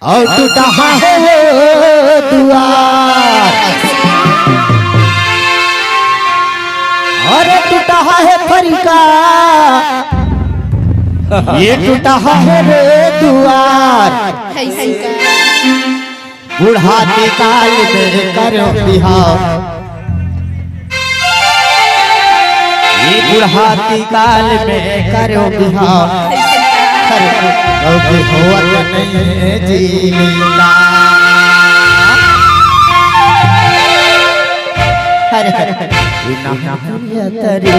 और टूटा है दुआर और टूटा है फरिका ये टूटा है रे दुआर बुढ़ाती काल में करो बिहार ये बुढ़ाती काल में करो बिहार अभी होत नहीं जीला हरे हरे बिना तरी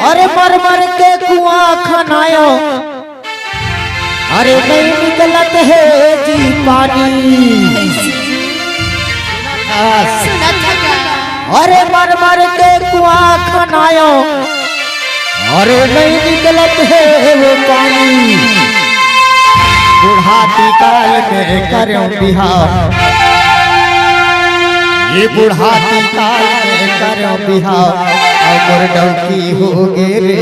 अरे मर मर के कुआं खनायो अरे नहीं निकलत है जी पानी अरे मर मर के कुआं खनायो अरे नहीं निकलत है वो पानी बुढ़ाती काल में करो बिहार ये बुढ़ाती काल में करो बिहार और डौकी हो गे रे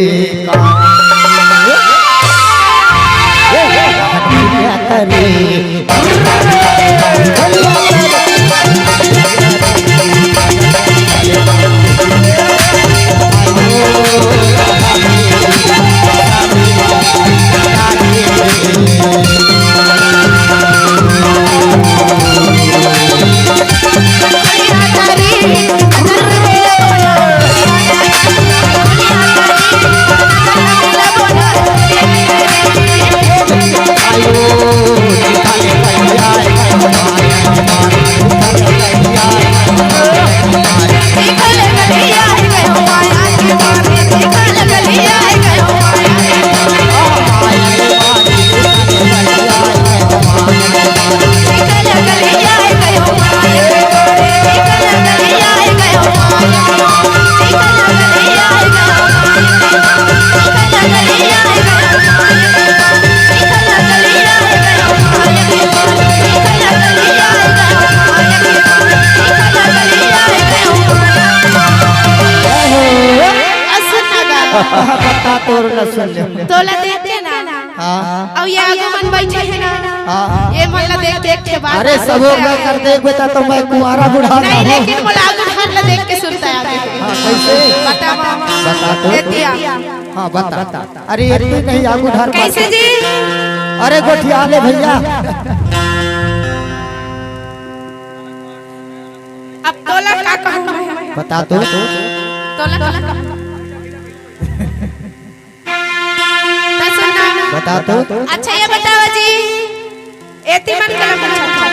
बता तोर न सुन ले तोला देखते ना हां और ये आगे मन बैठे है ना हां ये मन ला देख देख के बात अरे सब लोग कर देख बेटा तो मैं कुंवारा बुढ़ा नहीं लेकिन मोला आगे मन ला देख के सुनता है आगे हां कैसे बता बता तो एतिया हां बता अरे इतनी नहीं आगू ढार कैसे जी अरे गोठिया ले भैया अब तोला का कहूं मैं बता तो तोला बता तो अच्छा ये बताओ जी एती मन कलम